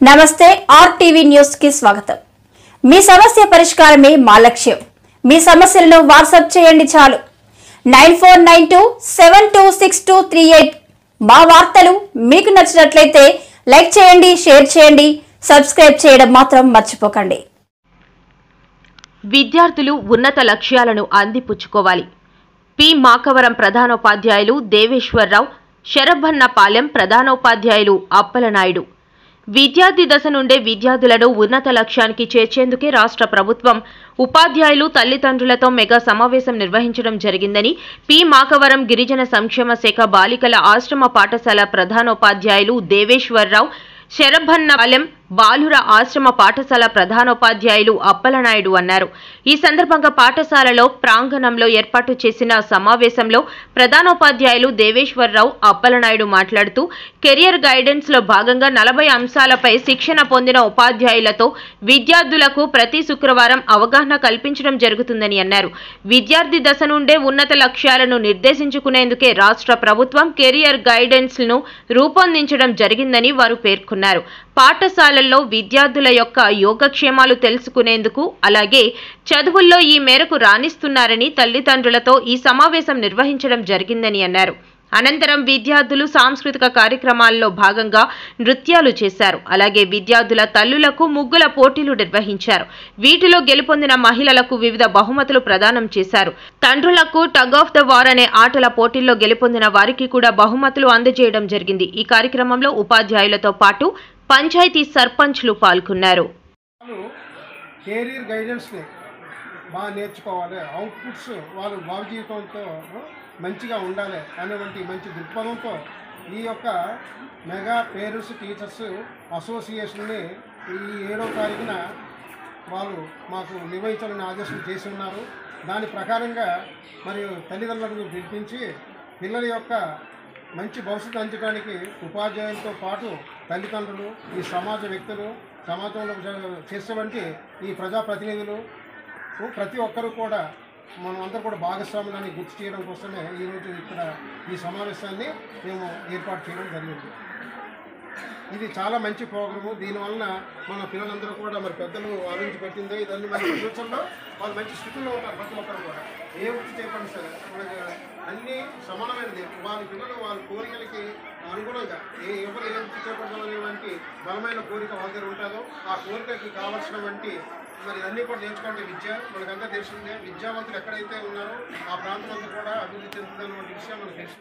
నమస్తే RTV news కి స్వాగతం। మీ సమస్య పరిష్కారమే మా లక్ష్యం। మీ సమస్యలను వాట్సాప్ చేయండి చాలు 9492726238। మా వార్తలు మీకు నచ్చినట్లయితే లైక్ చేయండి, షేర్ చేయండి, సబ్స్క్రైబ్ చేయడం మాత్రం మర్చిపోకండి। విద్యార్థులు ఉన్నత లక్ష్యాలను అందిపుచ్చుకోవాలి। పి మాకవరం ప్రధానోపాధ్యాయులు దేవేశ్వరరావు, శరభన్నపాలెం ప్రధానోపాధ్యాయులు అప్పలనాయుడు। విద్యార్థి దశ నుండే విద్యార్థులను ఉన్నత లక్ష్యానికి చేర్చేందుకే రాష్ట్ర ప్రభుత్వం ఉపాధ్యాయులు తల్లిదండ్రులతో మెగా సమావేశం నిర్వహించడం జరిగిందని పి మాకవరం గిరిజన సంక్షేమ శాఖ బాలికల ఆశ్రమ పాఠశాల ప్రధానోపాధ్యాయులు దేవేశ్వరరావు, శరభన్నపాలెం బాలుర ఆశ్రమ పాఠశాల ప్రధానోపాధ్యాయులు అప్పలనాయుడు అన్నారు। ఈ సందర్భంగా పాఠశాలలో ప్రాంగణంలో ఏర్పాటు చేసిన సమావేశంలో ప్రధానోపాధ్యాయులు దేవేశ్వరరావు, అప్పలనాయుడు మాట్లాడుతూ కెరియర్ గైడెన్స్ లో భాగంగా 40 అంశాలపై శిక్షణ పొందిన ఉపాధ్యాయులతో విద్యార్థులకు ప్రతి శుక్రవారం అవగాహన కల్పించడం జరుగుతుందని అన్నారు। విద్యార్థి దశ నుండే ఉన్నత లక్ష్యాలను నిర్దేశించుకునేందుకే రాష్ట్ర ప్రభుత్వం కెరియర్ గైడెన్స్ ను రూపొందించడం జరిగిందని వారు పేర్కొన్నారు। పాఠశాలల్లో విద్యార్థుల యొక్క యోగక్షేమాలు తెలుసుకునేందుకు అలాగే చదువుల్లో ఈ మేరకు రాణిస్తున్నారని తల్లిదండ్రులతో ఈ సమావేశం నిర్వహించడం జరిగిందని అన్నారు। అనంతరం విద్యార్థులు సాంస్కృతిక కార్యక్రమాల్లో భాగంగా నృత్యాలు చేశారు। అలాగే విద్యార్థుల తల్లులకు ముగ్గుల పోటీలు నిర్వహించారు। వీటిలో గెలుపొందిన మహిళలకు వివిధ బహుమతులు ప్రదానం చేశారు। తండ్రులకు టగ్ ఆఫ్ ద వార్ అనే ఆటల పోటీల్లో గెలుపొందిన వారికి కూడా బహుమతులు అందజేయడం జరిగింది। ఈ కార్యక్రమంలో ఉపాధ్యాయులతో పాటు పంచాయతీ సర్పంచ్లు పాల్గొన్నారు। కెరీర్ గైడెన్స్ బాగా నేర్చుకోవాలి, అవుట్పుట్స్ వాళ్ళు భావ జీవితంతో మంచిగా ఉండాలి అనేటువంటి మంచి దృక్పథంతో ఈ యొక్క మెగా పేరెంట్స్ టీచర్స్ అసోసియేషన్ని ఈ 7వ తారీఖున వాళ్ళు మాకు నిర్వహించాలని ఆదేశం చేసి ఉన్నారు। దాని ప్రకారంగా మరియు తల్లిదండ్రులను పిలిపించి పిల్లల యొక్క మంచి భవిష్యత్తు అందించడానికి ఉపాధ్యాయులతో పాటు తల్లిదండ్రులు, ఈ సమాజ వ్యక్తులు, సమాజంలో చేసేటువంటి ఈ ప్రజాప్రతినిధులు ప్రతి ఒక్కరూ కూడా మనం అందరూ కూడా భాగస్వాములని గుర్తు చేయడం కోసమే ఈరోజు ఇక్కడ ఈ సమావేశాన్ని మేము ఏర్పాటు చేయడం జరిగింది। ఇది చాలా మంచి ప్రోగ్రాము। దీనివలన మన పిల్లలందరూ కూడా మరి పెద్దలు ఆలోచించి పెట్టిందే ఇదన్నీ మన ఫ్యూచర్లో వాళ్ళు మంచి స్థితిలో ఉంటారు। ప్రతి ఒక్కరు కూడా ఏ వృత్తి చేపండి సరే మనకి అన్నీ సమానమైనది। వాళ్ళ పిల్లలు వాళ్ళ కోరికలకి అనుగుణంగా ఎవరు ఏ వృత్తి చేపట్టాలనేటువంటి బలమైన కోరిక వాళ్ళ దగ్గర ఉంటుందో ఆ కోరికకి కావాల్సినటువంటి మరి అన్నీ కూడా నేర్చుకోండి। విద్య మనకంతా తెలిసిందే, విద్యావంతులు ఎక్కడైతే ఉన్నారో ఆ ప్రాంతం అంతా కూడా అభివృద్ధి చెందుతున్నటువంటి విషయం మనకు తెలుసు।